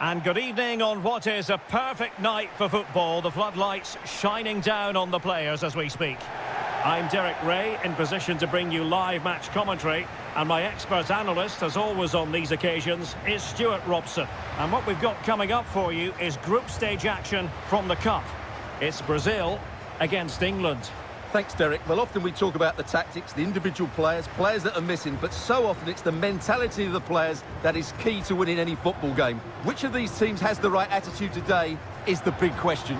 And good evening on what is a perfect night for football. The floodlights shining down on the players as we speak. I'm Derek Ray, in position to bring you live match commentary. And my expert analyst, as always on these occasions, is Stuart Robson. And what we've got coming up for you is group stage action from the Cup. It's Brazil against England. Thanks, Derek. Well, often we talk about the tactics, the individual players that are missing, but so often it's the mentality of the players that is key to winning any football game. Which of these teams has the right attitude today is the big question.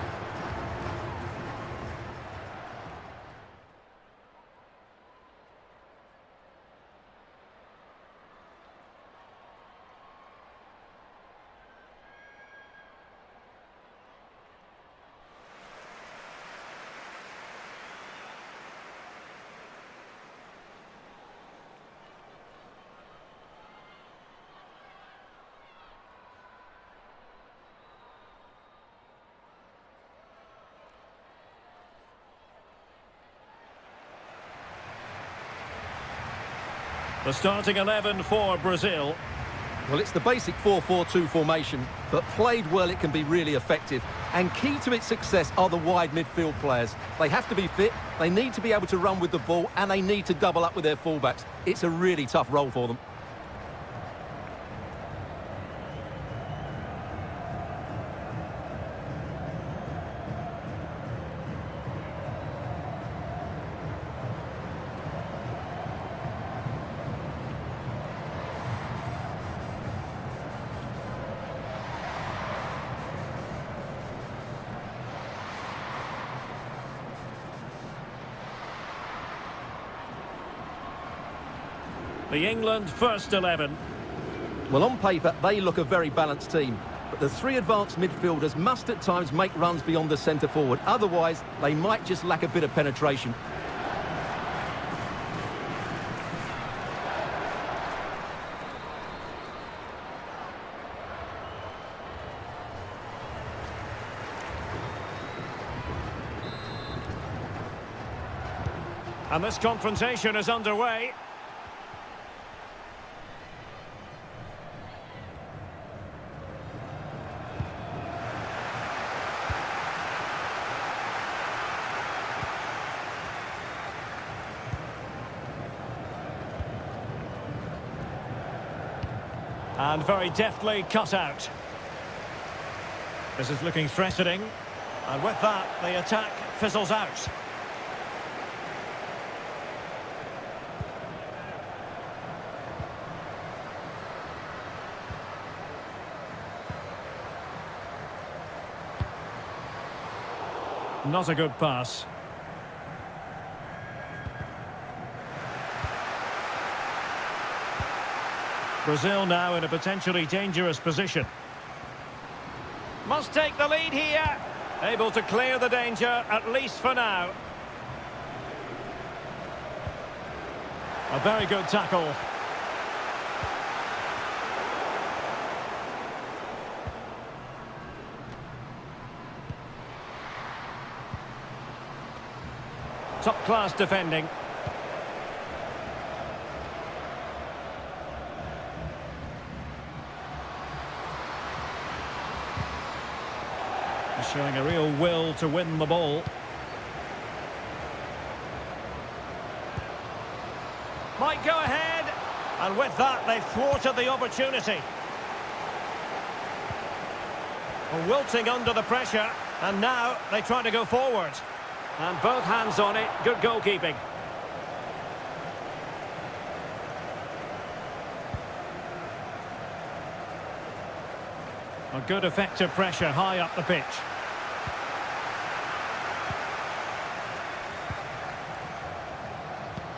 The starting 11 for Brazil. Well, it's the basic 4-4-2 formation, but played well it can be really effective. And key to its success are the wide midfield players. They have to be fit, they need to be able to run with the ball, and they need to double up with their fullbacks. It's a really tough role for them. The England first 11. Well, on paper, they look a very balanced team. But the three advanced midfielders must at times make runs beyond the centre forward. Otherwise, they might just lack a bit of penetration. And this confrontation is underway. And very deftly cut out. This is looking threatening. And with that, the attack fizzles out. Not a good pass. Brazil now in a potentially dangerous position. Must take the lead here. Able to clear the danger, at least for now. A very good tackle. Top-class defending. Showing a real will to win the ball. Might go ahead. And with that, they've thwarted the opportunity. Wilting under the pressure. And now they try to go forward. And both hands on it. Good goalkeeping. A good effective pressure high up the pitch.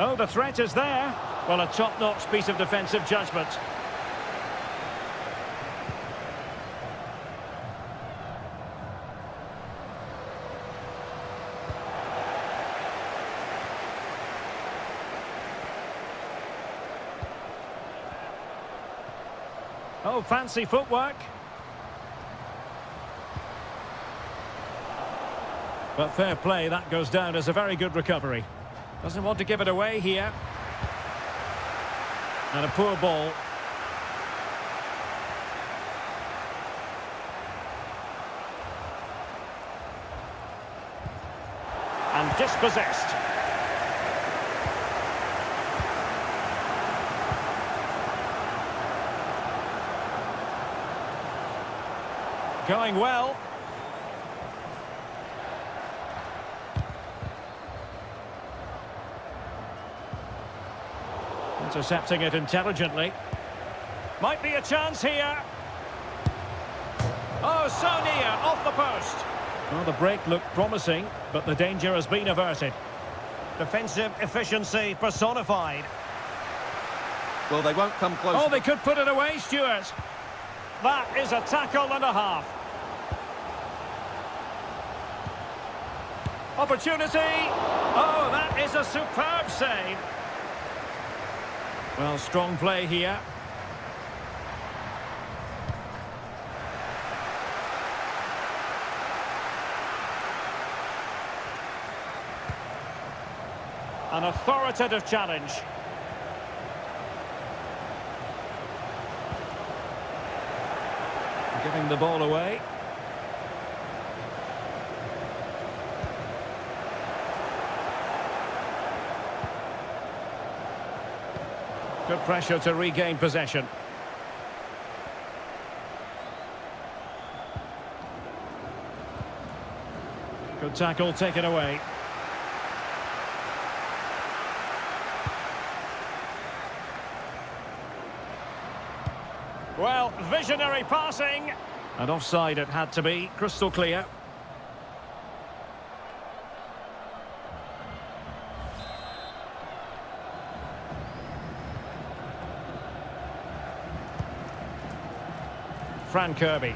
Oh, the threat is there. Well, a top-notch piece of defensive judgment. Oh, fancy footwork. But fair play, that goes down as a very good recovery. Doesn't want to give it away here. And a poor ball. dispossessed. Going well. Intercepting it intelligently. Might be a chance here. Oh, so near, off the post. Well, the break looked promising, but the danger has been averted. Defensive efficiency personified. Well, they won't come close. Oh, they could put it away, Stuart. That is a tackle and a half. Opportunity. Oh, that is a superb save. Well, strong play here. An authoritative challenge. Giving the ball away. Good pressure to regain possession. Good tackle taken away. Well, visionary passing. And offside it had to be, crystal clear. Fran Kirby.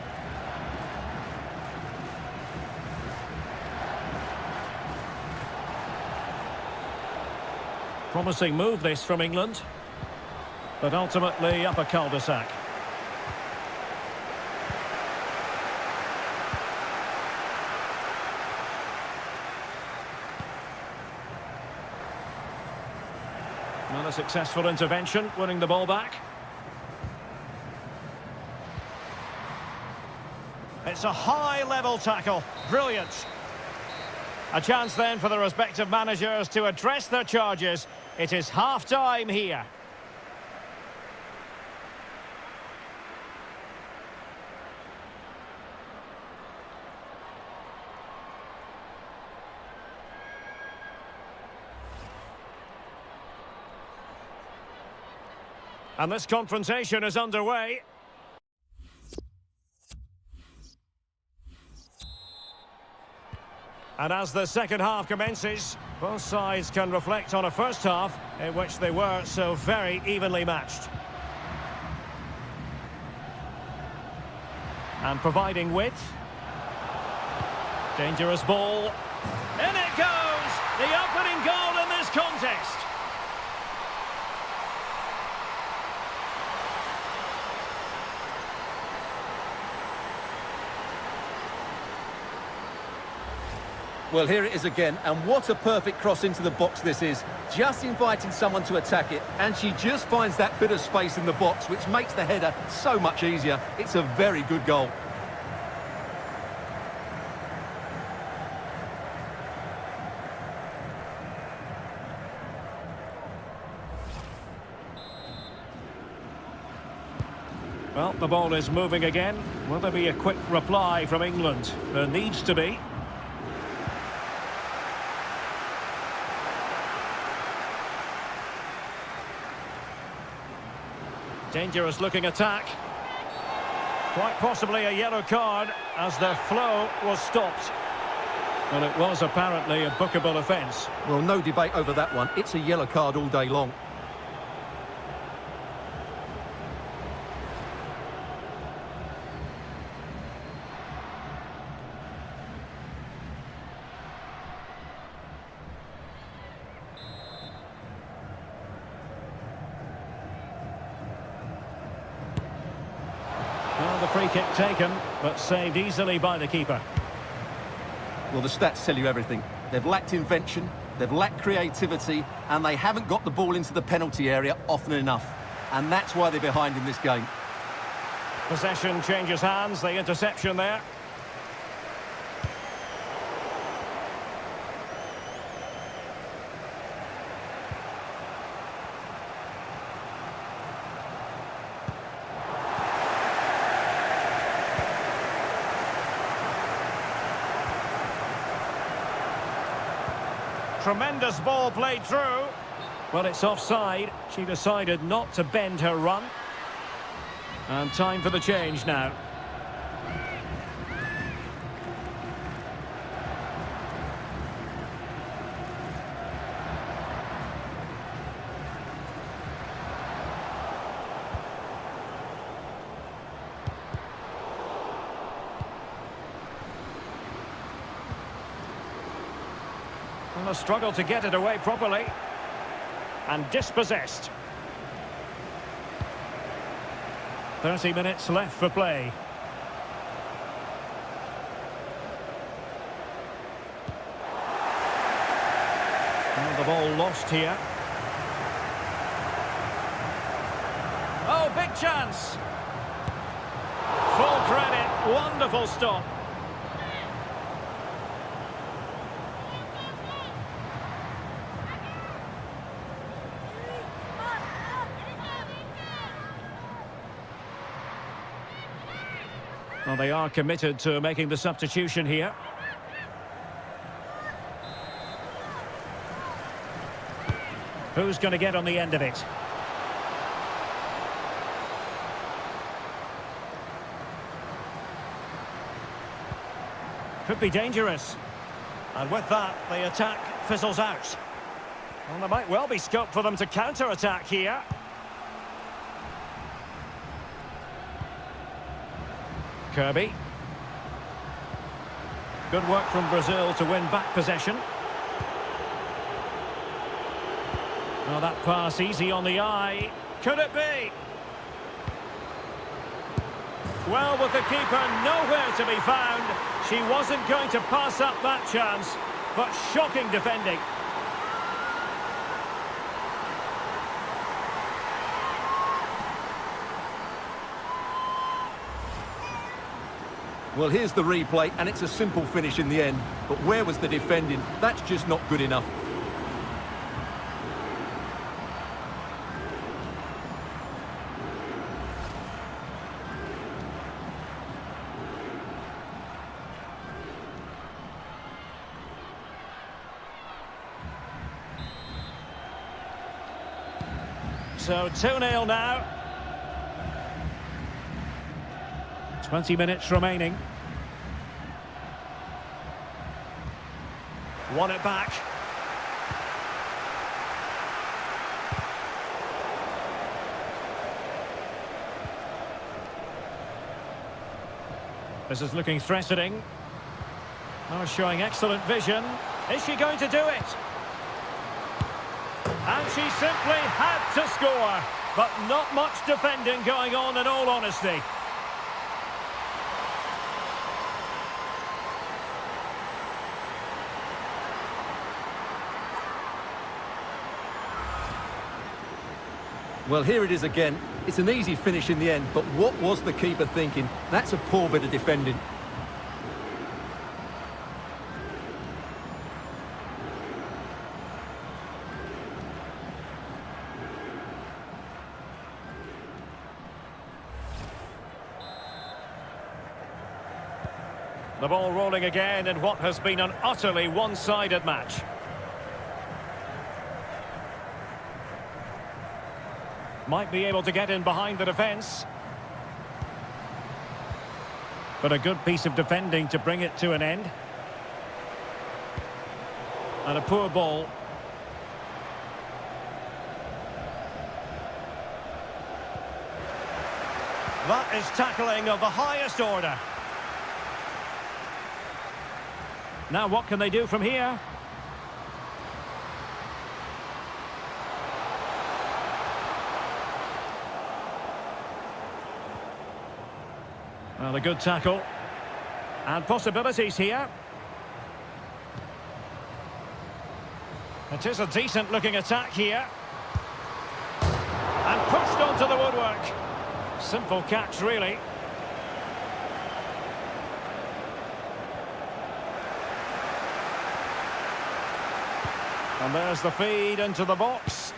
Promising move this from England, but ultimately up a cul-de-sac. Not a successful intervention, winning the ball back. It's a high-level tackle. Brilliant. A chance then for the respective managers to address their charges. It is half-time here. And this confrontation is underway. And as the second half commences, both sides can reflect on a first half in which they were so very evenly matched. And providing width. Dangerous ball. In it goes! The opening goal in this contest. Well, here it is again, and what a perfect cross into the box this is. Just inviting someone to attack it, and she just finds that bit of space in the box, which makes the header so much easier. It's a very good goal. Well, the ball is moving again. Will there be a quick reply from England? There needs to be. Dangerous looking attack. Quite possibly a yellow card as their flow was stopped. Well, it was apparently a bookable offence. Well, no debate over that one. It's a yellow card all day long. Well, the free kick taken, but saved easily by the keeper. Well, the stats tell you everything. They've lacked invention, they've lacked creativity, and they haven't got the ball into the penalty area often enough. And that's why they're behind in this game. Possession changes hands, the interception there. Tremendous ball played through. Well, it's offside. She decided not to bend her run. And time for the change now. And a struggle to get it away properly. And dispossessed. 30 minutes left for play. And the ball lost here. Oh, big chance. Full credit. Wonderful stop. Well, they are committed to making the substitution here. Who's going to get on the end of it? Could be dangerous. And with that, the attack fizzles out. Well, there might well be scope for them to counter-attack here. Kirby. Good work from Brazil to win back possession. Oh, that pass easy on the eye. Could it be? Well, with the keeper nowhere to be found, she wasn't going to pass up that chance, but shocking defending. Well, here's the replay, and it's a simple finish in the end. But where was the defending? That's just not good enough. So 2-0 now. 20 minutes remaining. Won it back. This is looking threatening. Oh, showing excellent vision. Is she going to do it? And she simply had to score. But not much defending going on, in all honesty. Well, here it is again. It's an easy finish in the end, but what was the keeper thinking? That's a poor bit of defending. The ball rolling again in what has been an utterly one-sided match. Might be able to get in behind the defence. But a good piece of defending to bring it to an end. And a poor ball. That is tackling of the highest order. Now what can they do from here? Well, a good tackle. And possibilities here. It is a decent looking attack here. And pushed onto the woodwork. Simple catch, really. And there's the feed into the box.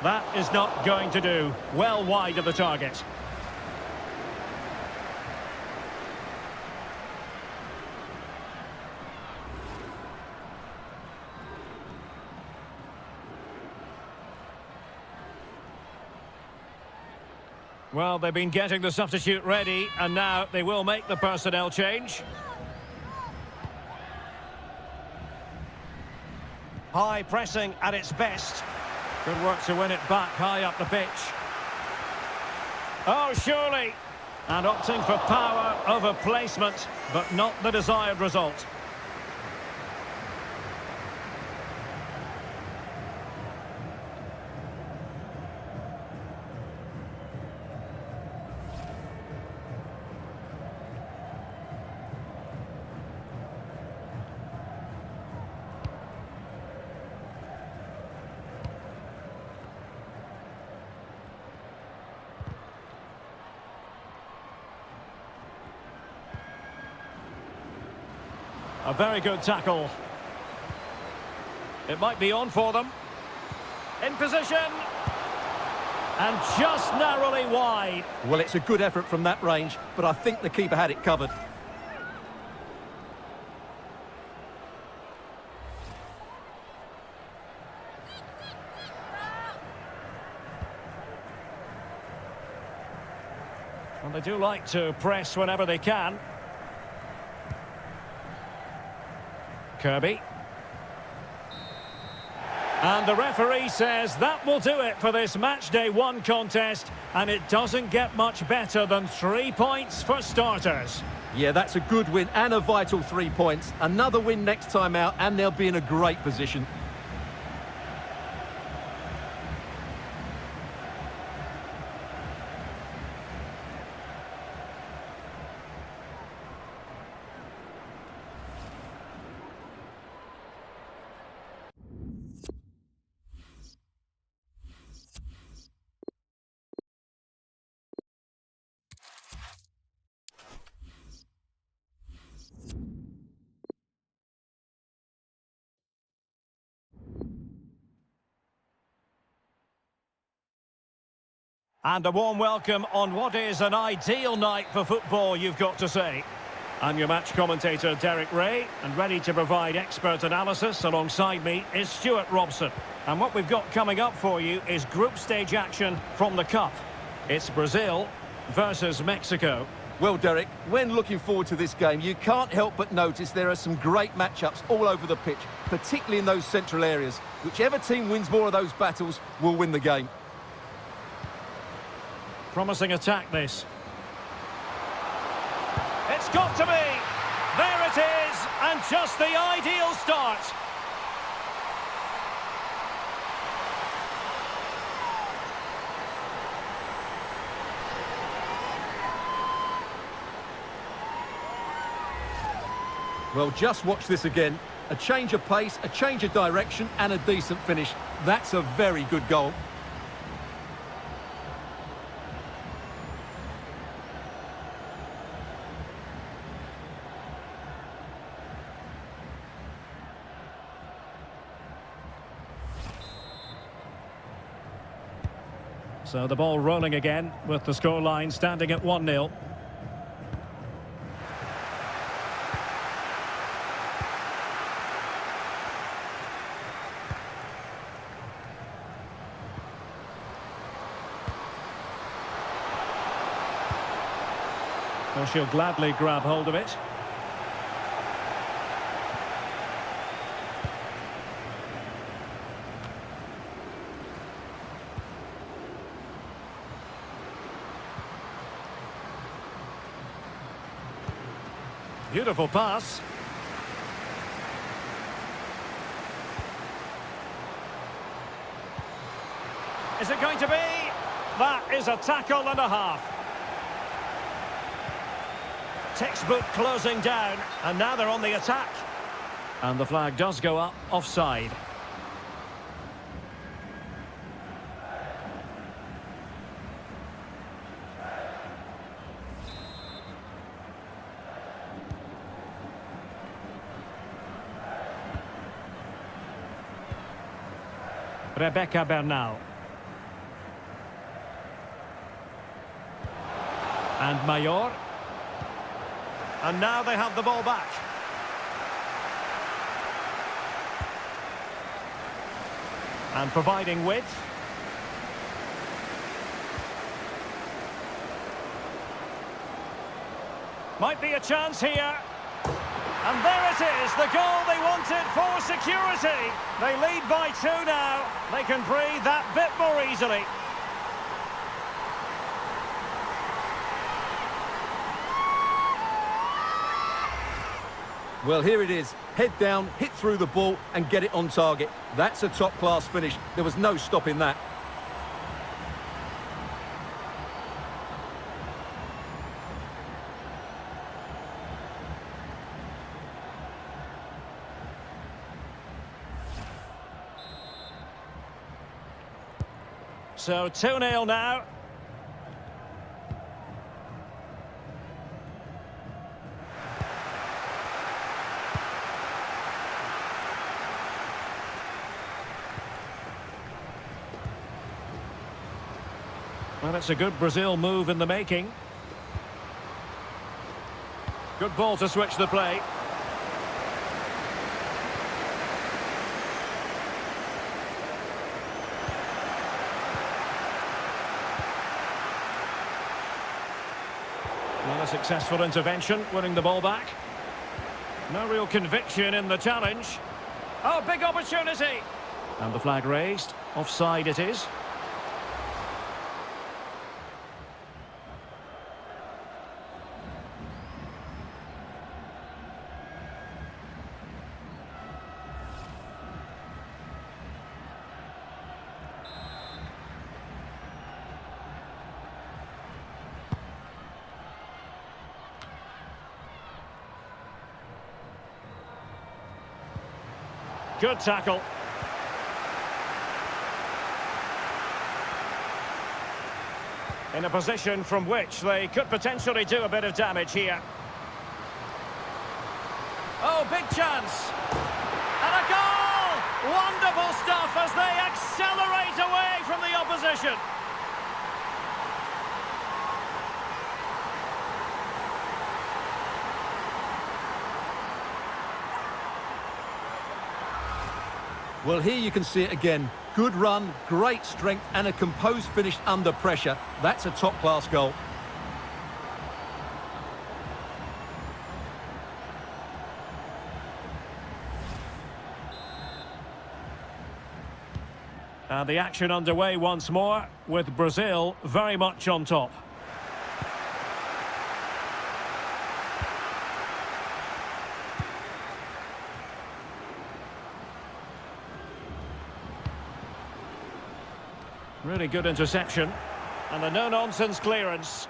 That is not going to do. Well wide of the target. Well, they've been getting the substitute ready, and now they will make the personnel change. High pressing at its best. Good work to win it back high up the pitch. Oh, surely. And opting for power over placement, but not the desired result. A very good tackle. It might be on for them. In position. And just narrowly wide. Well, it's a good effort from that range, but I think the keeper had it covered. Well, they do like to press whenever they can. Kirby. And the referee says that will do it for this match day 1 contest, and it doesn't get much better than 3 points for starters. Yeah, that's a good win and a vital 3 points. Another win next time out and they'll be in a great position. And a warm welcome on what is an ideal night for football, you've got to say. I'm your match commentator, Derek Ray, and ready to provide expert analysis alongside me is Stuart Robson. And what we've got coming up for you is group stage action from the Cup. It's Brazil versus Mexico. Well, Derek, when looking forward to this game, you can't help but notice there are some great matchups all over the pitch, particularly in those central areas. Whichever team wins more of those battles will win the game. Promising attack, this. It's got to be! There it is! And just the ideal start! Well, just watch this again. A change of pace, a change of direction, and a decent finish. That's a very good goal. So the ball rolling again with the scoreline standing at 1-0. Well, she'll gladly grab hold of it. Beautiful pass. Is it going to be? That is a tackle and a half. Textbook closing down, and now they're on the attack. And the flag does go up, offside. Rebecca Bernal. And Mayor. And now they have the ball back. And providing width. Might be a chance here. And there it is, the goal they wanted for security. They lead by 2 now. They can breathe that bit more easily. Well, here it is. Head down, hit through the ball and get it on target. That's a top-class finish. There was no stopping that. So 2-0 now. Well, it's a good Brazil move in the making. Good ball to switch the play. Well, a successful intervention, winning the ball back. No real conviction in the challenge. Oh, big opportunity! And the flag raised. Offside it is. Good tackle. In a position from which they could potentially do a bit of damage here. Oh, big chance. And a goal! Wonderful stuff as they accelerate away from the opposition. Well, here you can see it again. Good run, great strength and a composed finish under pressure. That's a top-class goal. And the action underway once more, with Brazil very much on top. Really good interception. And a no-nonsense clearance.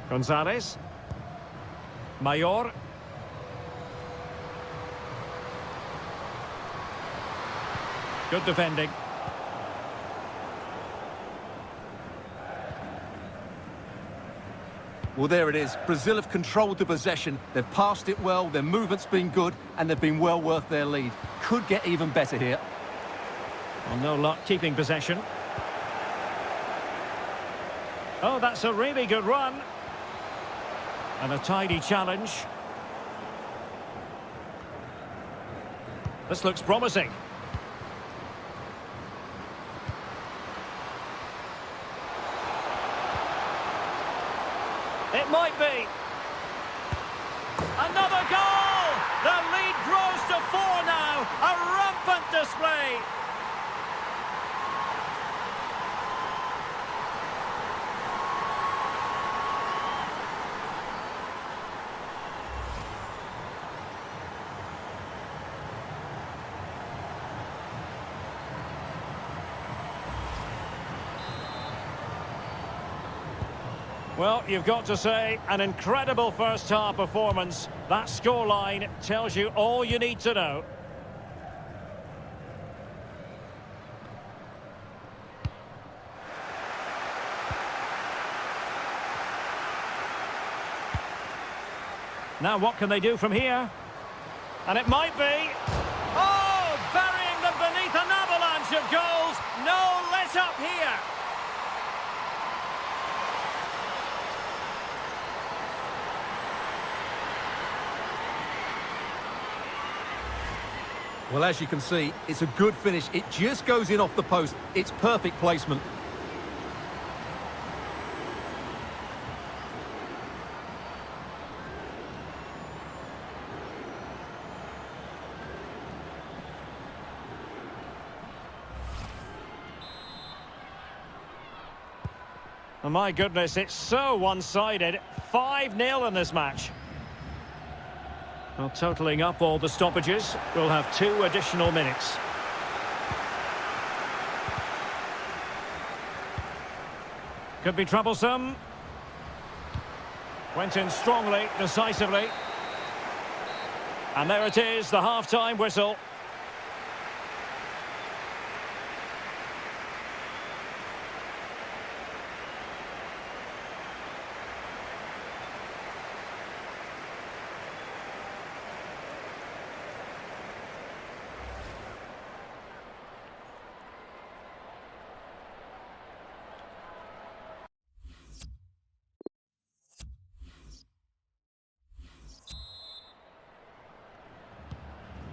Gonzalez. Mayor. Good defending. Well, there it is. Brazil have controlled the possession. They've passed it well, their movement's been good, and they've been well worth their lead. Could get even better here. Well, no luck keeping possession. Oh, that's a really good run. And a tidy challenge. This looks promising. It might be. Another goal! The lead grows to 4 now. A rampant display. Well, you've got to say, an incredible first-half performance. That scoreline tells you all you need to know. Now what can they do from here? And it might be... Oh, burying them beneath an avalanche of goals. No let-up here. Well, as you can see, it's a good finish. It just goes in off the post. It's perfect placement. Oh, my goodness, it's so one-sided. 5-0 in this match. Well, totalling up all the stoppages, we'll have 2 additional minutes. Could be troublesome. Went in strongly, decisively. And there it is, the half-time whistle.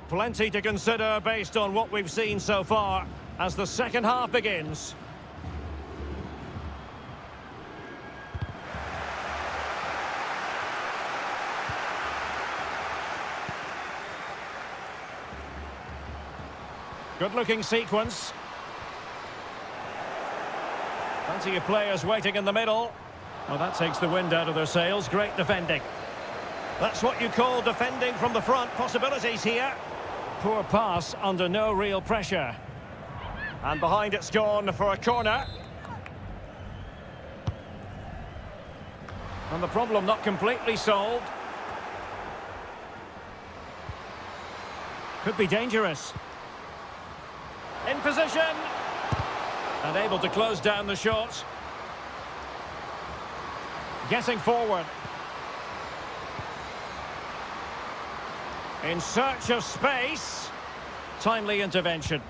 Plenty to consider based on what we've seen so far as the second half begins. Good-looking sequence. Plenty of players waiting in the middle. Well, that takes the wind out of their sails. Great defending. That's what you call defending from the front. Possibilities here. Poor pass under no real pressure. And behind it's gone for a corner. And the problem not completely solved. Could be dangerous. In position. And able to close down the shot. Getting forward. In search of space. Timely intervention.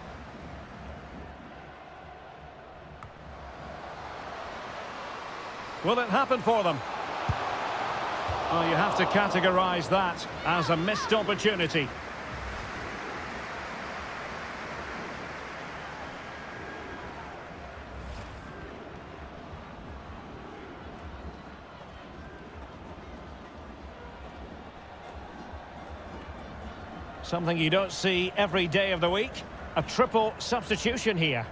Will it happen for them? Well, you have to categorise that as a missed opportunity. Something you don't see every day of the week. A triple substitution here.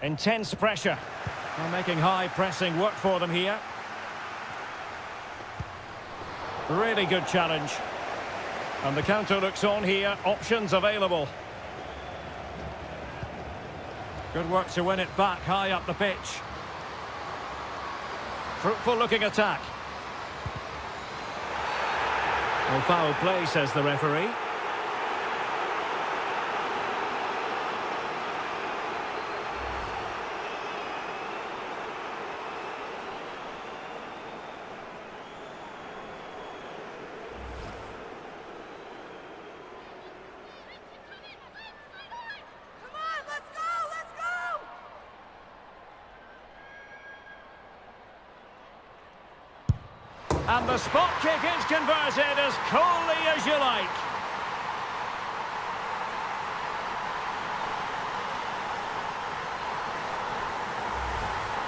Intense pressure. They're making high pressing work for them here. Really good challenge. And the counter looks on here. Options available. Good work to win it back high up the pitch. Fruitful looking attack. Well, foul play, says the referee. And the spot kick is converted as coolly as you like.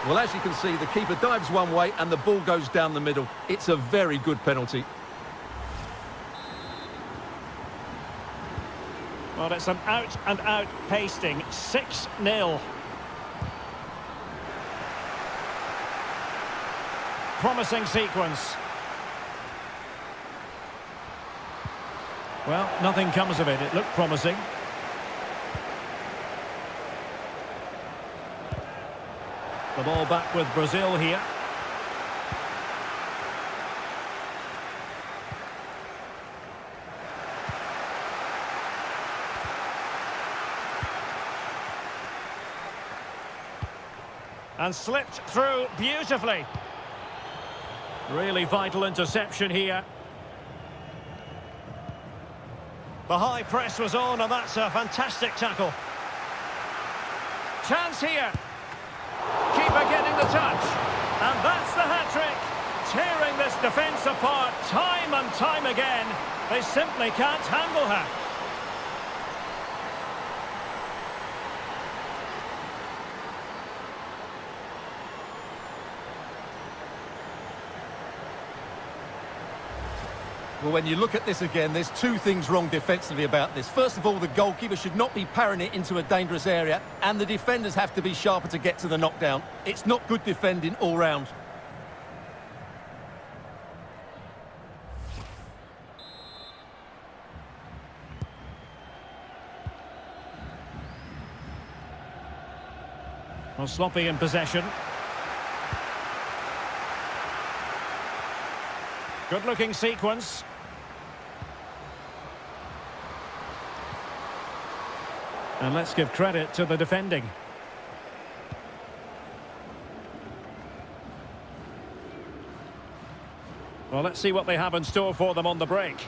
Well, as you can see, the keeper dives one way and the ball goes down the middle. It's a very good penalty. Well, it's an out-and-out pasting. 6-0. Promising sequence. Well, nothing comes of it. It looked promising. The ball back with Brazil here. And slipped through beautifully. Really vital interception here. The high press was on, and that's a fantastic tackle. Chance here. Keeper getting the touch. And this defence apart time and time again. They simply can't handle her. Well, when you look at this again, there's two things wrong defensively about this. First of all, the goalkeeper should not be parrying it into a dangerous area, and the defenders have to be sharper to get to the knockdown. It's not good defending all round. Well, sloppy in possession. Good-looking sequence. And let's give credit to the defending. Well, let's see what they have in store for them on the break.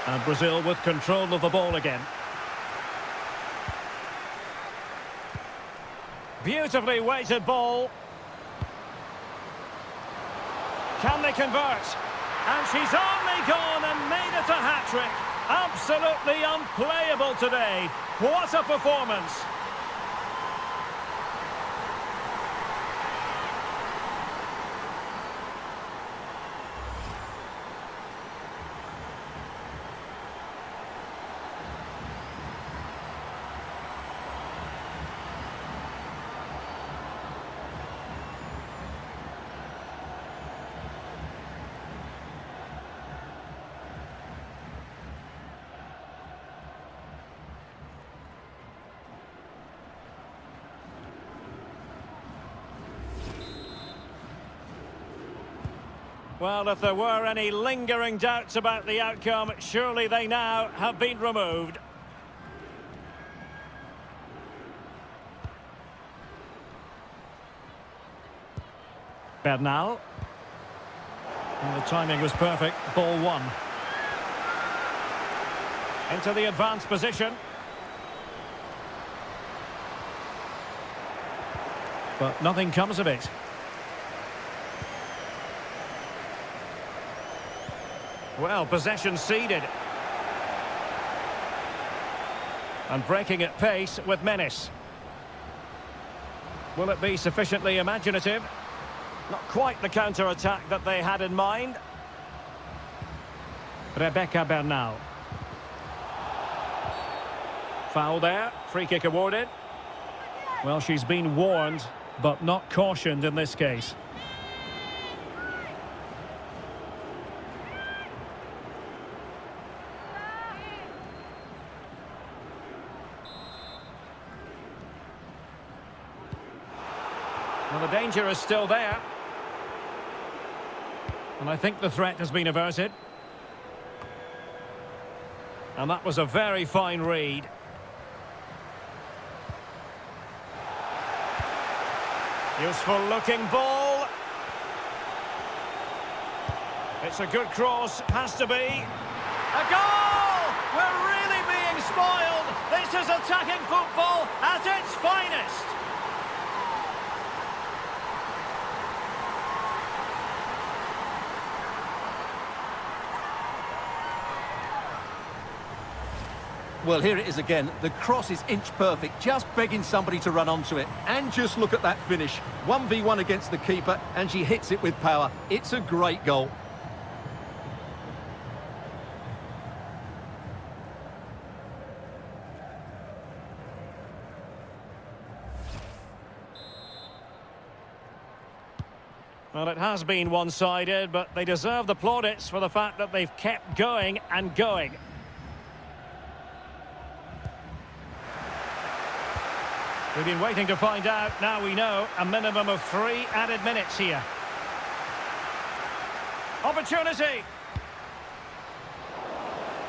And Brazil with control of the ball again. Beautifully weighted ball. Can they convert? And she's only gone and made it a hat-trick. Absolutely unplayable today. What a performance. Well, if there were any lingering doubts about the outcome, surely they now have been removed. Bernal. And the timing was perfect. Ball one. Into the advanced position. But nothing comes of it. Well, possession ceded. And breaking at pace with menace. Will it be sufficiently imaginative? Not quite the counter-attack that they had in mind. Rebecca Bernal. Foul there. Free kick awarded. Well, she's been warned, but not cautioned in this case. Well, the danger is still there. And I think the threat has been averted. And that was a very fine read. Useful looking ball. It's a good cross, has to be. A goal! We're really being spoiled. This is attacking football at its finest. Well, here it is again. The cross is inch perfect, just begging somebody to run onto it. And just look at that finish. 1v1 against the keeper, and she hits it with power. It's a great goal. Well, it has been one-sided, but they deserve the plaudits for the fact that they've kept going and going. We've been waiting to find out. Now we know a minimum of 3 added minutes here. Opportunity.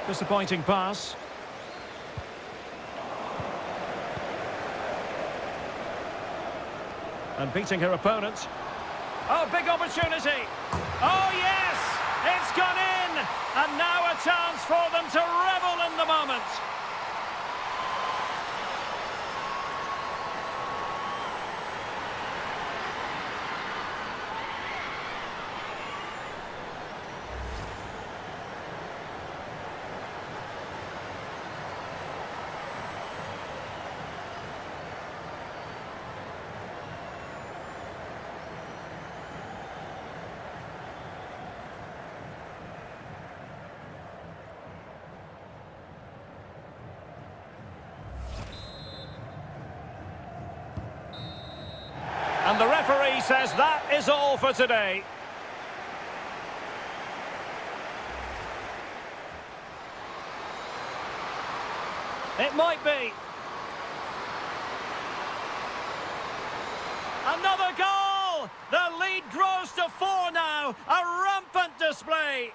Disappointing pass. And beating her opponent. Oh, big opportunity. Oh, yes! It's gone in! And now a chance for them to revel in the moment. And the referee says that is all for today. It might be. Another goal! The lead grows to 4 now. A rampant display.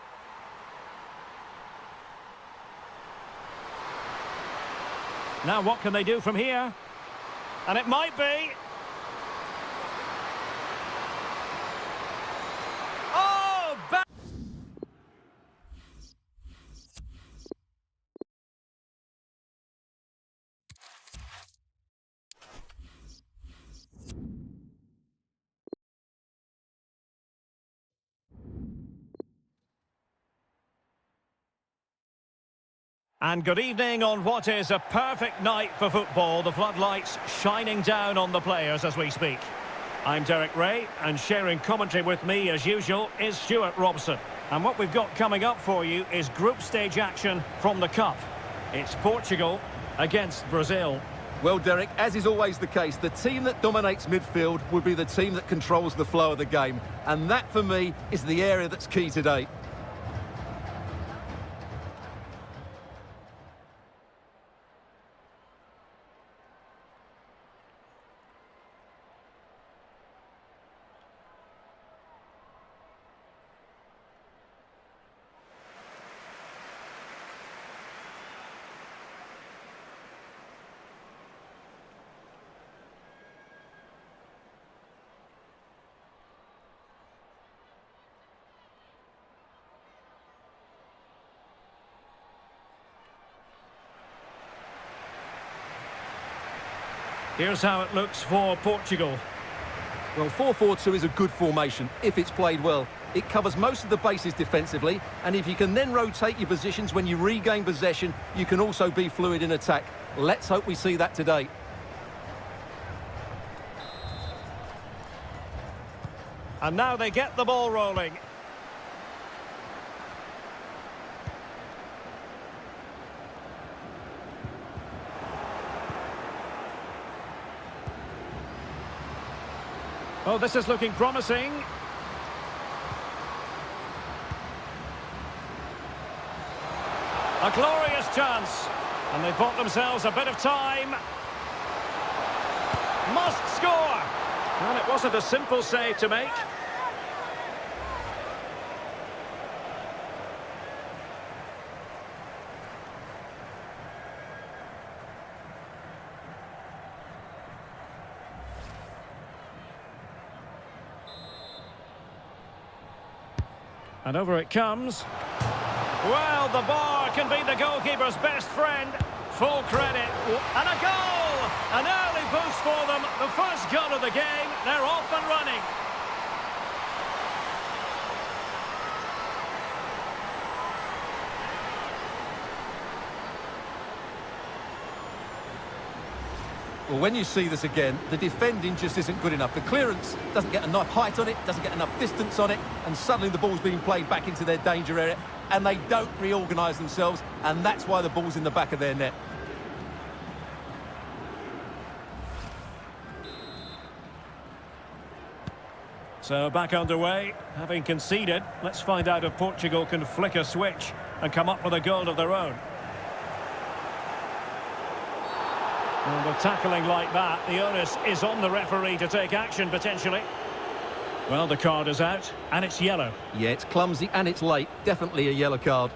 Now what can they do from here? And it might be. Oh, and good evening on what is a perfect night for football. The floodlights shining down on the players as we speak. I'm Derek Ray, and sharing commentary with me as usual is Stuart Robson. And what we've got coming up for you is group stage action from the Cup. It's Portugal against Brazil. Well, Derek, as is always the case, the team that dominates midfield will be the team that controls the flow of the game. And that, for me, is the area that's key today. Here's how it looks for Portugal. Well, 4-4-2 is a good formation if it's played well. It covers most of the bases defensively, and if you can then rotate your positions when you regain possession, you can also be fluid in attack. Let's hope we see that today. And now they get the ball rolling. Oh, this is looking promising. A glorious chance. And they've bought themselves a bit of time. Must score. And it wasn't a simple save to make. And over it comes. Well, the bar can be the goalkeeper's best friend. Full credit. And a goal! An early boost for them. The first goal of the game. They're off and running. Well, when you see this again, the defending just isn't good enough. The clearance doesn't get enough height on it, doesn't get enough distance on it, and suddenly the ball's being played back into their danger area, and they don't reorganise themselves, and that's why the ball's in the back of their net. So back underway, having conceded. Let's find out if Portugal can flick a switch and come up with a goal of their own. And with tackling like that, the onus is on the referee to take action, potentially. Well, the card is out, and it's yellow. Yeah, it's clumsy and it's late. Definitely a yellow card.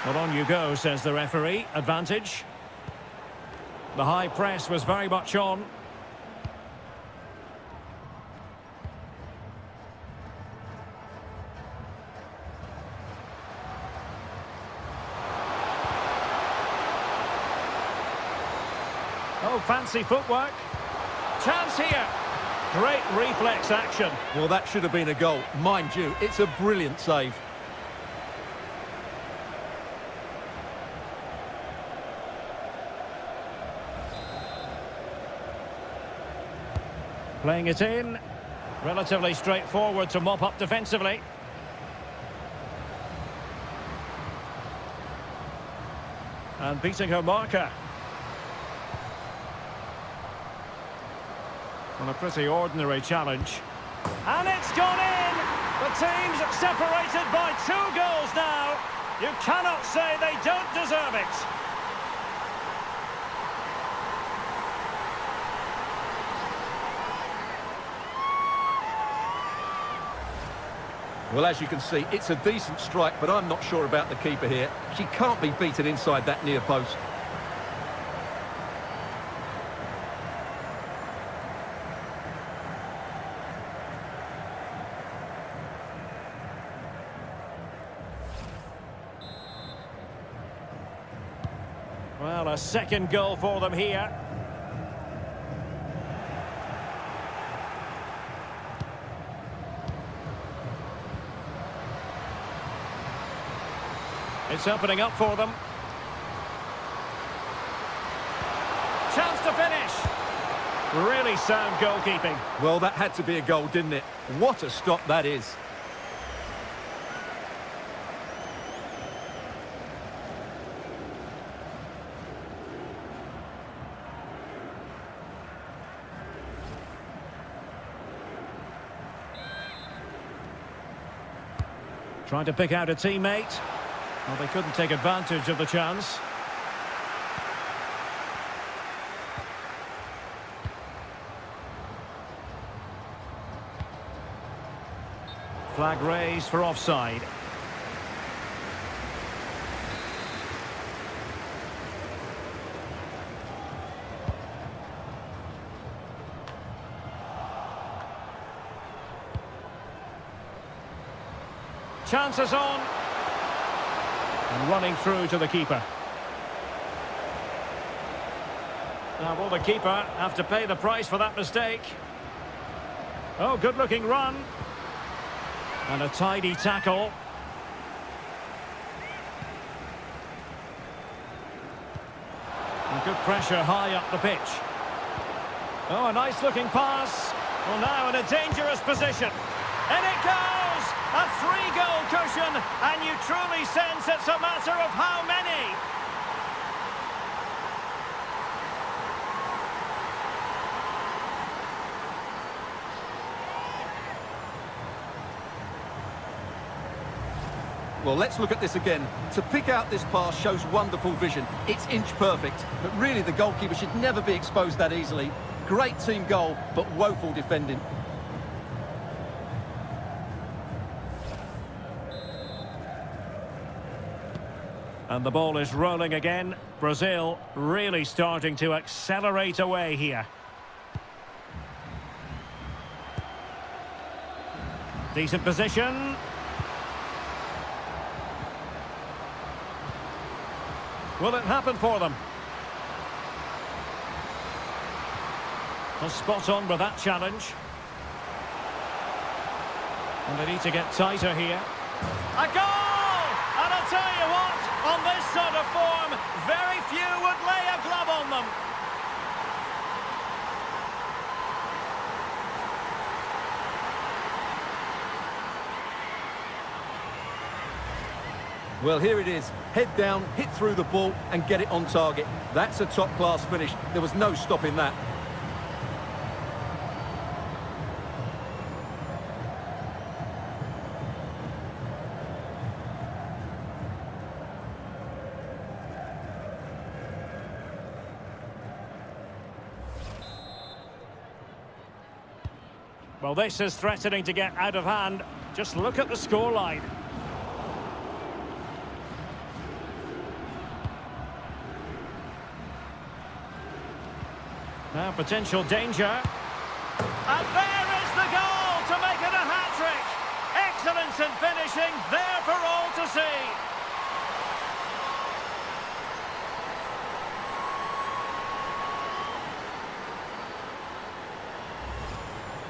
Well, on you go, says the referee. Advantage. The high press was very much on. Oh, fancy footwork. Chance here. Great reflex action. Well, that should have been a goal. Mind you, it's a brilliant save. Playing it in. Relatively straightforward to mop up defensively. And beating her marker. On a pretty ordinary challenge. And it's gone in! The team's separated by 2 goals now. You cannot say they don't deserve it. Well, as you can see, it's a decent strike, but I'm not sure about the keeper here. She can't be beaten inside that near post. Well, a second goal for them here. It's opening up for them. Chance to finish. Really sound goalkeeping. Well, that had to be a goal, didn't it? What a stop that is. Trying to pick out a teammate. Well, they couldn't take advantage of the chance. Flag raised for offside. Chances on. And running through to the keeper. Now, will the keeper have to pay the price for that mistake? Oh, good-looking run. And a tidy tackle. And good pressure high up the pitch. Oh, a nice-looking pass. Well, now in a dangerous position. And it goes! A 3-goal cushion, and you truly sense it's a matter of how many. Well, let's look at this again. To pick out this pass shows wonderful vision. It's inch perfect, but really the goalkeeper should never be exposed that easily. Great team goal, but woeful defending. And the ball is rolling again. Brazil really starting to accelerate away here. Decent position. Will it happen for them? Well, spot on with that challenge. And they need to get tighter here. A goal! And I'll tell you what, on this sort of form, very few would lay a glove on them. Well, here it is. Head down, hit through the ball and get it on target. That's a top-class finish. There was no stopping that. Well, this is threatening to get out of hand. Just look at the scoreline. Now potential danger. And there is the goal to make it a hat-trick. Excellence in finishing, there for all to see.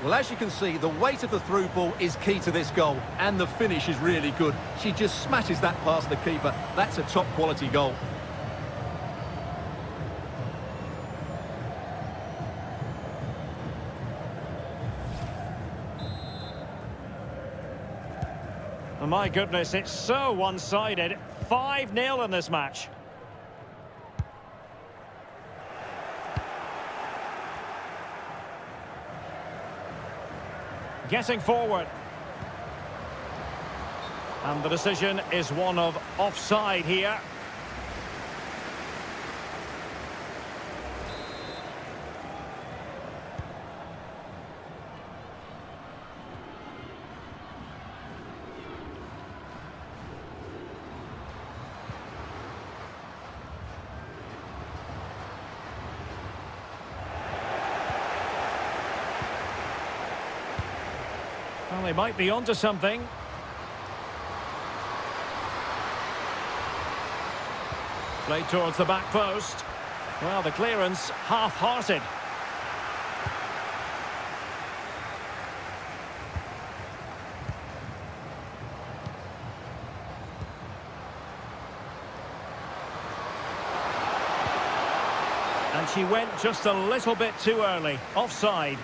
Well, as you can see, the weight of the through ball is key to this goal, and the finish is really good. She just smashes that past the keeper. That's a top-quality goal. My goodness, it's so one-sided. 5-0 in this match. Getting forward. And the decision is one of offside here. Well, they might be onto something. Played towards the back post. Well, the clearance half-hearted. And she went just a little bit too early. Offside.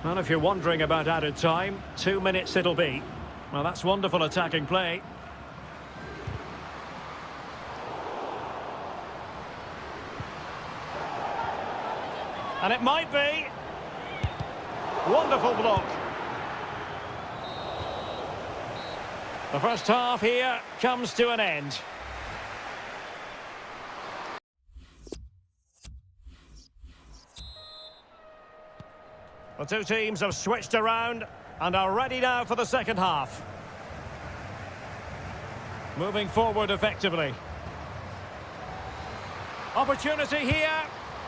Well, if you're wondering about added time, 2 minutes it'll be. Well, that's wonderful attacking play. And it might be. Wonderful block. The first half here comes to an end. The two teams have switched around and are ready now for the second half. Moving forward effectively. Opportunity here,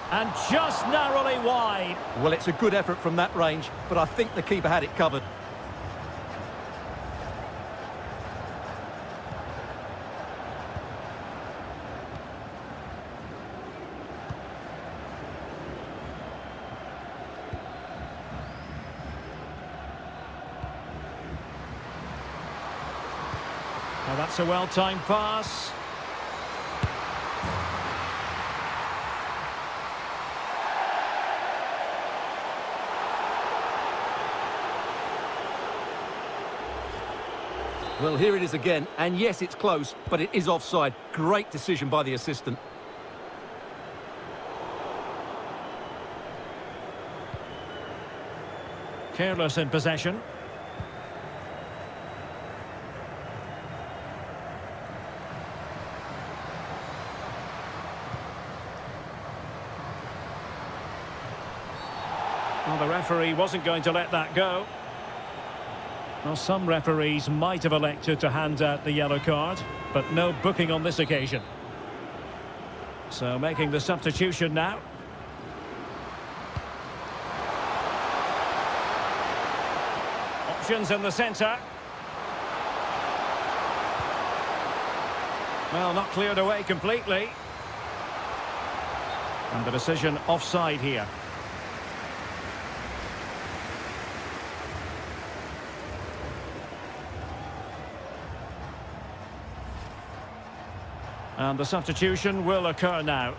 and just narrowly wide. Well, it's a good effort from that range, but I think the keeper had it covered. Now that's a well-timed pass. Well, here it is again, and yes, it's close, but it is offside. Great decision by the assistant. Careless in possession. Well, the referee wasn't going to let that go. Well, some referees might have elected to hand out the yellow card, but no booking on this occasion. So making the substitution now. Options in the centre. Well, not cleared away completely. And the decision offside here. And the substitution will occur now.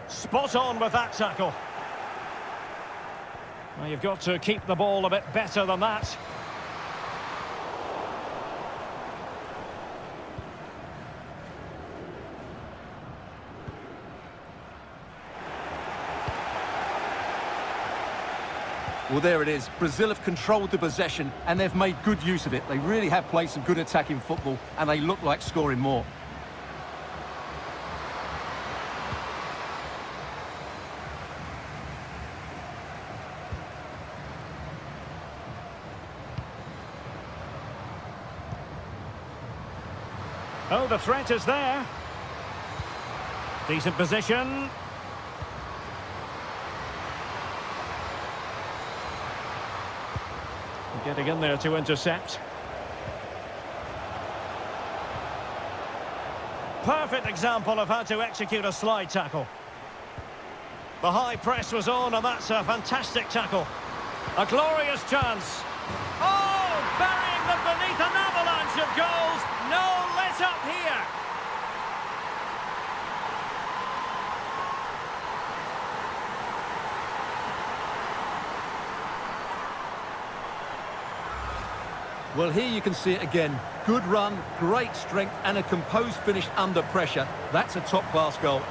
Spot on with that tackle. Well, you've got to keep the ball a bit better than that. Well, there it is. Brazil have controlled the possession and they've made good use of it. They really have played some good attacking football and they look like scoring more. Oh, the threat is there. Decent position. Getting in there to intercept. Perfect example of how to execute a slide tackle. The high press was on, and that's a fantastic tackle. A glorious chance. Oh, burying them beneath an avalanche of goals. No let up here. Well, here you can see it again. Good run, great strength, and a composed finish under pressure. That's a top-class goal.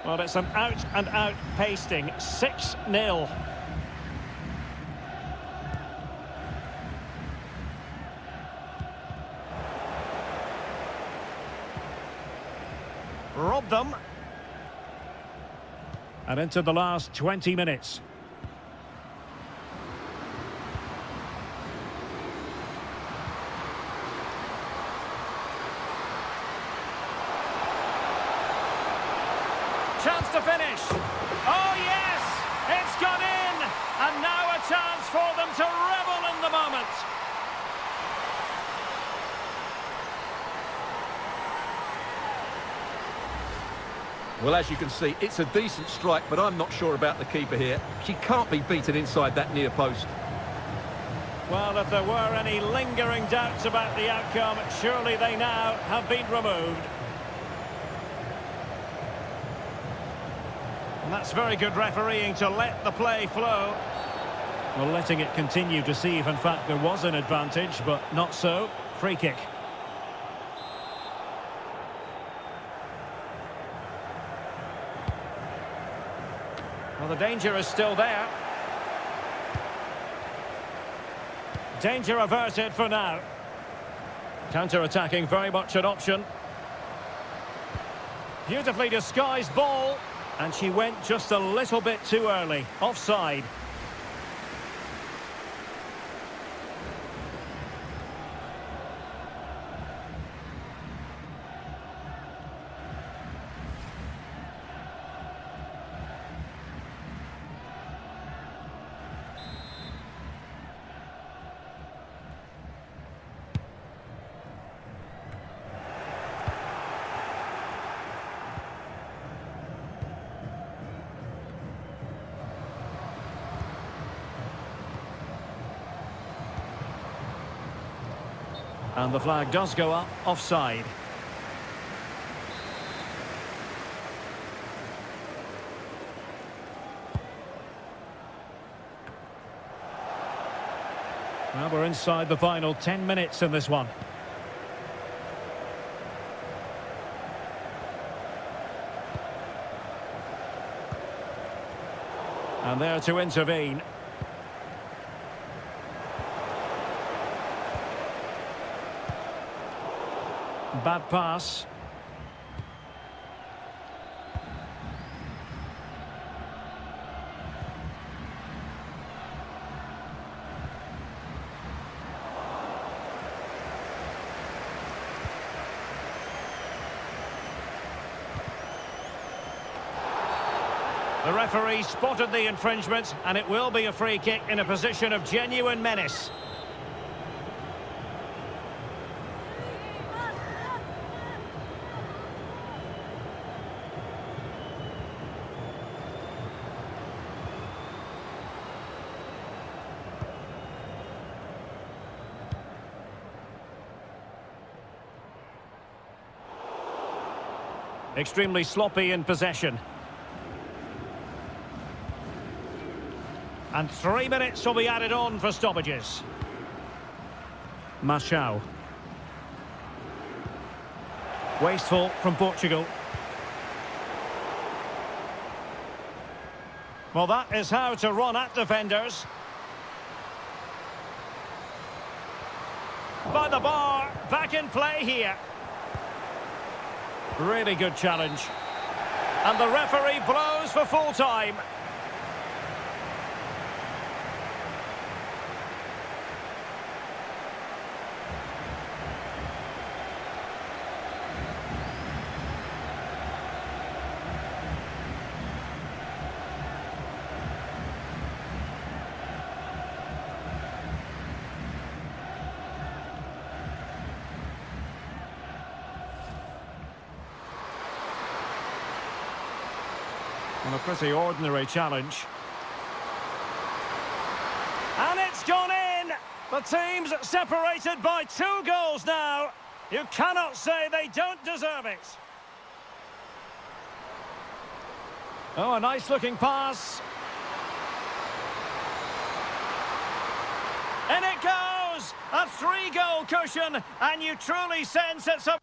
Well, it's an out-and-out pasting. 6-0. Robbed them. And into the last 20 minutes. Chance to finish. Oh, yes! It's gone in! And now a chance for them to revel in the moment. Well, as you can see, it's a decent strike, but I'm not sure about the keeper here. She can't be beaten inside that near post. Well, if there were any lingering doubts about the outcome, surely they now have been removed. And that's very good refereeing to let the play flow. Well, letting it continue to see if, in fact, there was an advantage, but not so. Free kick. Well, the danger is still there. Danger averted for now. Counter-attacking, very much an option. Beautifully disguised ball. And she went just a little bit too early. Offside. And the flag does go up, offside. Well, we're inside the final 10 minutes in this one. And there to intervene. Bad pass. The referee spotted the infringement, and it will be a free kick in a position of genuine menace. Extremely sloppy in possession. And 3 minutes will be added on for stoppages. Machau. Wasteful from Portugal. Well, that is how to run at defenders. By the bar, back in play here. Really good challenge. And the referee blows for full time. And a pretty ordinary challenge. And it's gone in! The team's separated by 2 goals now. You cannot say they don't deserve it. Oh, a nice-looking pass. In it goes! A 3-goal cushion, and you truly sense it's a...